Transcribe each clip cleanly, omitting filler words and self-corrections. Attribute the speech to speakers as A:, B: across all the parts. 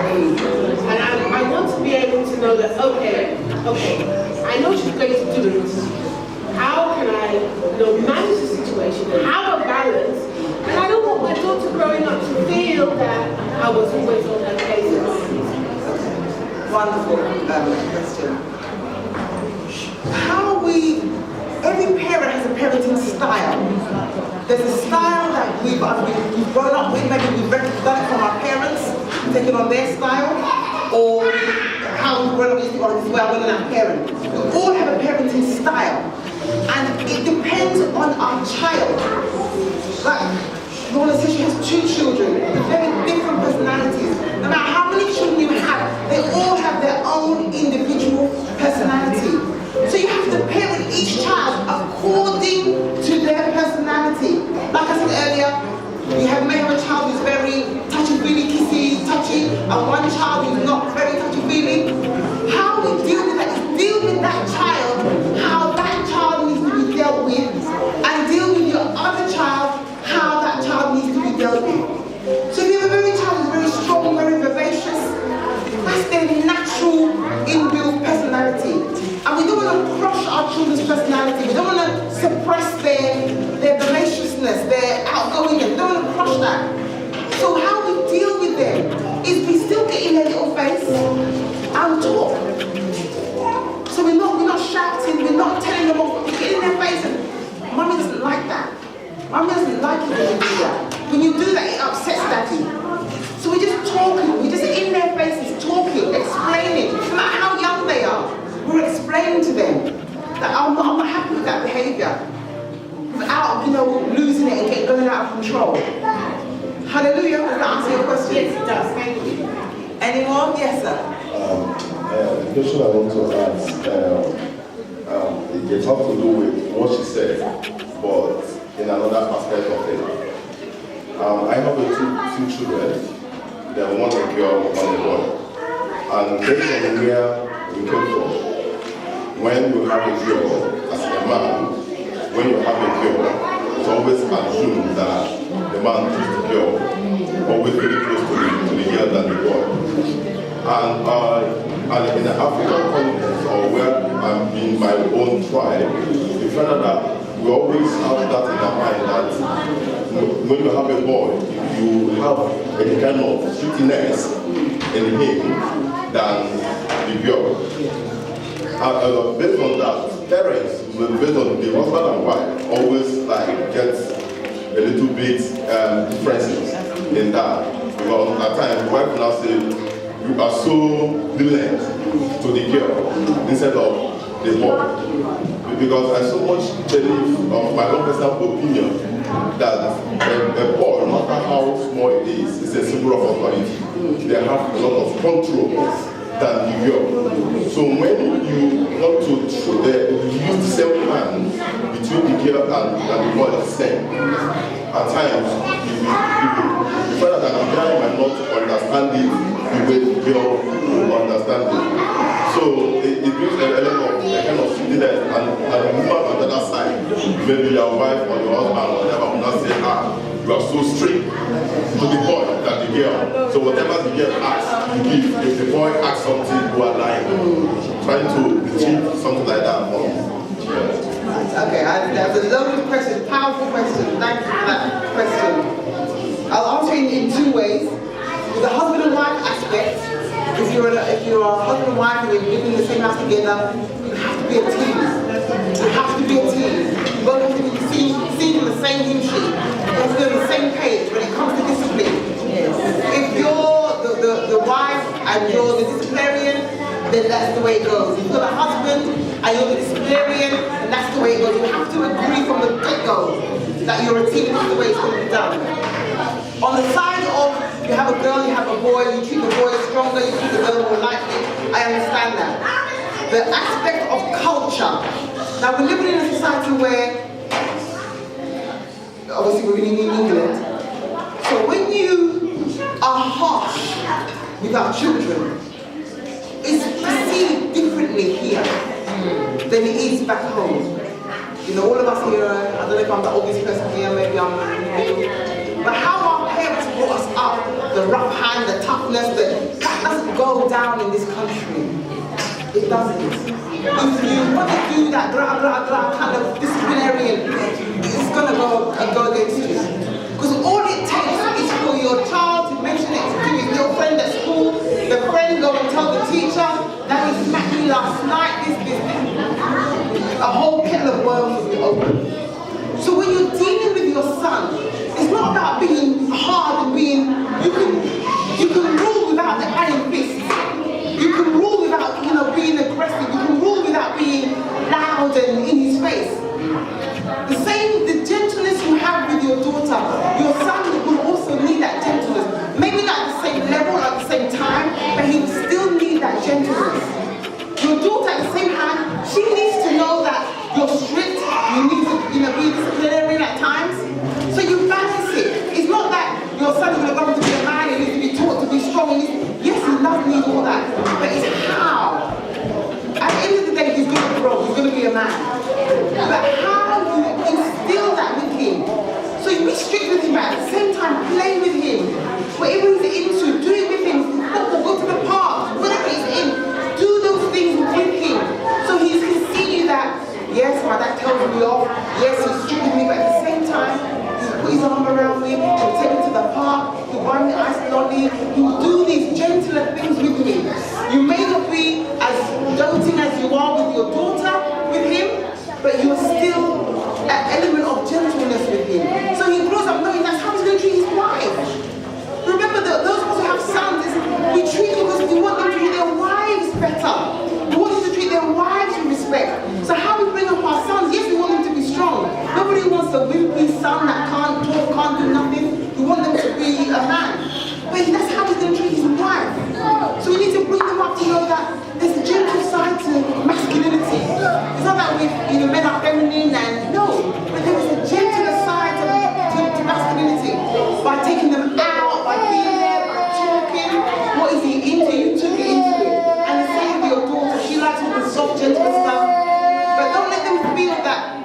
A: And I want to be able to know that, okay, I know she's going to do it. How can I manage the situation, have a balance? And I don't want my daughter growing up to feel that I was always on her case.
B: Wonderful question. Every parent has a parenting style. There's a style that we've grown up with, maybe we've done it from our parents, taken on their style, or how we've grown up with this way I went on our parents. We all have a parenting style, and it depends on our child. Like Lorna says, she has 2 children with very different personalities. No matter how many children you have, they all have their own individual personality. So you have to parent each child according to their personality. Like I said earlier, you may have a child who's very touchy-feely, kissy, touchy, and one child who's not very touchy-feely. How we deal with that is deal with that child, how that child needs to be dealt with, and deal with your other child, how that child needs to be dealt with. So if you have a child who's very strong, very vivacious, that's their natural inbuilt personality. And we don't want to crush our children's personality. We don't want to suppress their vivaciousness, their outgoingness. We don't want to crush that. So how we deal with them is we still get in their little face and talk. So we're not shouting, we're not telling them off, we get in their face and Mommy doesn't like that. Mommy doesn't like it when you do that. When you do that, it upsets Daddy. So we're just talking, we're just in their faces, talking, explaining, no matter how young they are. We're explaining to them that I'm not happy with that behaviour, without losing it and going out of control. Hallelujah. Does that answer your question?
A: Yes, it does. Thank you.
B: Anyone? Yes, sir.
C: The question I want to ask, it has to do with what she said, but in another aspect of it. I have two children. They are one a girl, one a boy, and based on where we came from. When you have a girl, as a man, when you have a girl, it's always assumed that the man is the girl, always very close to the girl than the boy. And in the African context, or where I'm in my own tribe, you find out that we always have that in our mind that when you have a boy, you have a kind of sweetness in him than the girl. Based on that, parents, based on the husband and wife, always get a little bit differences in that. Because at times, the wife will now say, you are so brilliant to the girl instead of the boy. Because I so much believe of my own personal opinion that a boy, no matter how small it is a symbol of authority. They have a lot of control than the girl. So when you want to use the same plan between the girl and the boy the same, at times you find that the guy might not understand it the way the girl will understand it. So it brings a kind of silliness, and the woman on the other side, maybe your wife or your husband or whatever, will not say, you are so strict to the boy than the girl. So whatever the girl asks, you give. If the boy asks something, you are lying. Trying to achieve something like that.
B: Okay, that's a lovely question, powerful question. Thank you for that question. I'll answer it in 2 ways. With the husband and wife aspect, if you're a husband and wife and you're living in the same house together, you have to be a team. You have to be a team. You both have to be seen in the same hymn sheet. You have to be on the same page when it comes to discipline. Yes. If you're the wife and you're the disciplinarian, then that's the way it goes. If you're the husband and you're the disciplinarian, then that's the way it goes. You have to agree from the get-go that you're a team and this is the way it's going to be done. On the side of you have a girl, you have a boy, you treat the boy stronger, you treat the girl more lightly, I understand that. The aspect of culture. Now we're living in a society where, obviously we're living in England, so when you are harsh with our children, it's perceived differently here than it is back home. You know, all of us here, I don't know if I'm the oldest person here, maybe I'm in the middle, but how our parents brought us up, the rough hand, the toughness, the go down in this country. It doesn't. If you want to do that blah blah blah kind of disciplinarian, it's gonna go against you. Because all it takes is for your child to mention it to your friend at school, the friend go and tell the teacher that he smacked me last night, this. A whole kettle of worms will be open. So when you're dealing with your son, it's not about being hard and being, you can rule without the iron fist. You can rule without, being aggressive. You can rule without being loud and in his face. The gentleness you have with your daughter, your son will also need that gentleness. Maybe not at the same level, at the same time, but he will still need that gentleness. Your daughter, at the same time, she needs to know that you're strict, you need to be disciplinary at times. So you balance it. It's not that your son is going to grow up to be a man, he needs to be taught to be strong. Yes, he does need all that, but it's how. At the end of the day, he's going to grow, he's going to be a man. But how you instill that with him. So you be strict with him, but at the same time, play with him. Whatever he's into, do it with him. Go to the park, whatever he's in, do those things with him. So he can see you that, yes, my dad tells me off, yes, he's strict with me, but at the same time, he'll put his arm around me, he'll take me to the park, he'll buy me ice lolly, he'll do these gentler things with me. You may not be as doting as you are with your daughter, with him, but you're still an element of gentleness with him. So he grows up knowing that's how he's going to treat his wife. Remember, those of us who have sons, we treat them because we want them to treat their wives better. We want them to treat their wives with respect. So how we bring up our sons, yes, we want them to be strong. Nobody wants a wimpy son that can't talk, can't do nothing. We want them to be a man. But that's how he's going to treat his wife. So we need to bring them up to know that there's a gentle side to masculinity. It's not that men are feminine and no, but there is a gentler side to masculinity. By taking them out, by being there, by talking, what is he into? You took it into it. And the same with your daughter, she likes all the soft, gentle stuff. But don't let them feel that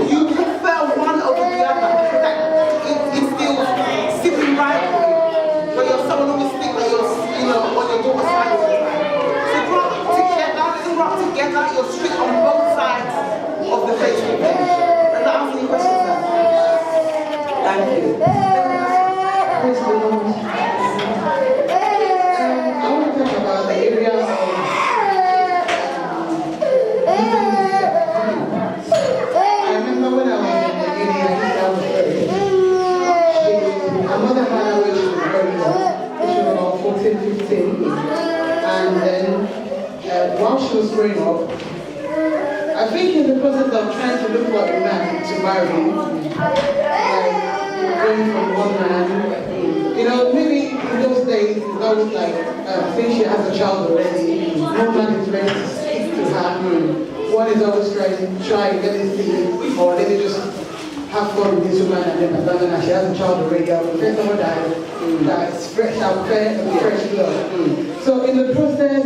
B: you prefer one over the other. That instills sibling rivalry. But you're someone who think that you're, on your daughter's side all the time. So grow up together, let them grow up together, you're strict on both sides of the face with them. Does that answer your question, sir? Thank you.
D: Praise the Lord. I want to talk about the area of I remember when I was in the uni, I was my mother had her when she was very young. She was about 14, 15. And then while she was growing up, I think in the process of trying to look for a man to marry, like going from one man, maybe in those days, it's always like, since she has a child already, no man is ready to speak to her. One is always trying to let me see, or let me just have fun with this woman and then abandon her. She has a child already. I would prefer someone that's fresh, fresh blood. So in the process,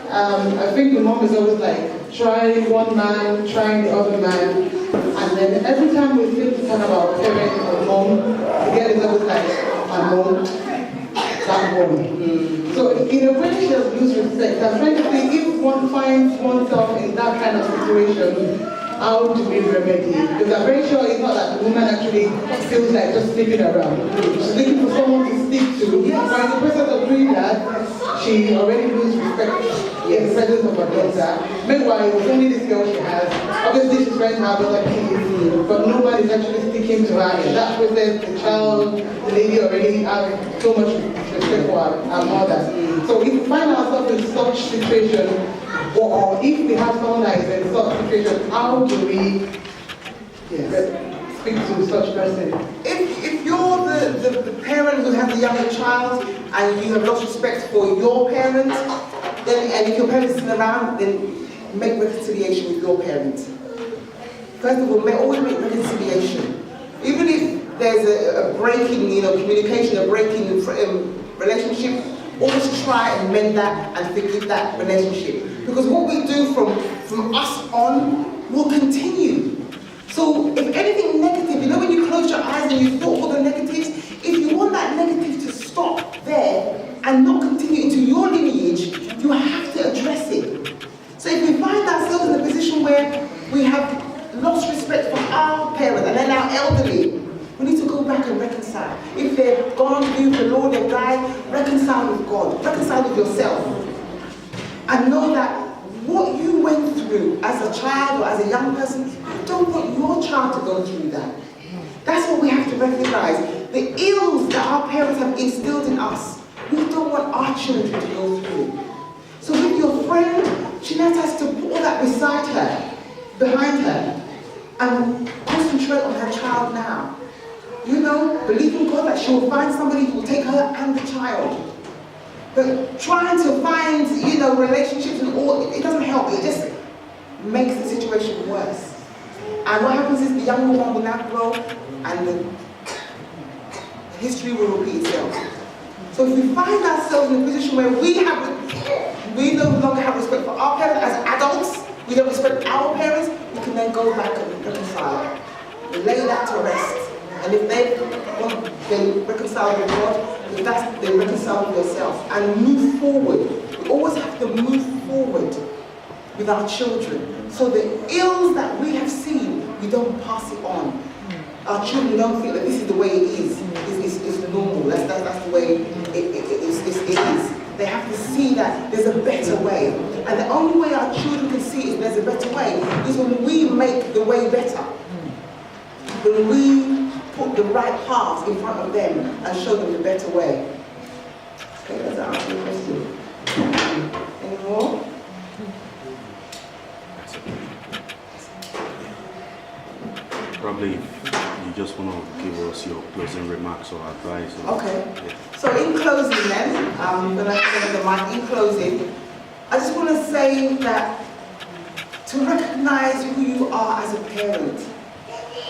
D: I think the mom is always like trying one man, trying the other man, and then every time we think to talk about parent or mom, the girl is always like, my mom, that woman. So in a way she has lose respect. I'm trying to say if one finds oneself in that kind of situation, how do we remedy it? Because I'm very sure it's not that the woman actually feels like just sleeping around. She's looking for someone to speak to. But in the process of doing that, she already loses respect in the presence of her daughter. Meanwhile, it's only this girl she has. Obviously, she's trying to have other kids, but nobody's actually sticking to her. In that process, the child, the lady already has so much respect for her mother. So if we find ourselves in such situation, or if we have someone that is in such situation, how do we speak to such person?
B: If you're the parent who has a younger child and you have lost respect for your parents, then and if your parents are still around, then make reconciliation with your parents. First of all, always make reconciliation. Even if there's a break in communication, a break in relationship, always try and mend that and forgive that relationship. Because what we do from us on will continue. So if anything negative, when you close your eyes and you thought all the negatives, if you want that negative to stop there and not continue into your lineage, yourself. And know that what you went through as a child or as a young person, you don't want your child to go through that. That's what we have to recognize. The ills that our parents have instilled in us, we don't want our children to go through. So with your friend, Jeanette has to put all that beside her, behind her, and concentrate on her child now. You know, believe in God that she will find somebody who will take her and the child. But trying to find, you know, relationships and all, it doesn't help. It just makes the situation worse. And what happens is the younger one will now grow and the history will repeat itself. So if we find ourselves in a position where we no longer have respect for our parents as adults, we don't respect our parents, we can then go back and reconcile. Lay that to rest. And if they reconcile with God, if that's, they reconcile with yourself and move forward. We always have to move forward with our children. So the ills that we have seen, we don't pass it on. Our children don't feel that this is the way it is. It's normal. That's the way it is. They have to see that there's a better way. And the only way our children can see there's a better way is when we make the way better. When we put the right paths in front of them and show them the better way. Okay, does that answer your question? Any more?
E: Probably you just want to give us your closing remarks or advice. Or,
B: okay.
E: Yeah.
B: So in closing then, when I say the mic, in closing, I just want to say that to recognize who you are as a parent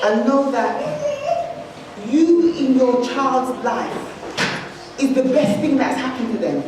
B: and know that you in your child's life is the best thing that's happened to them.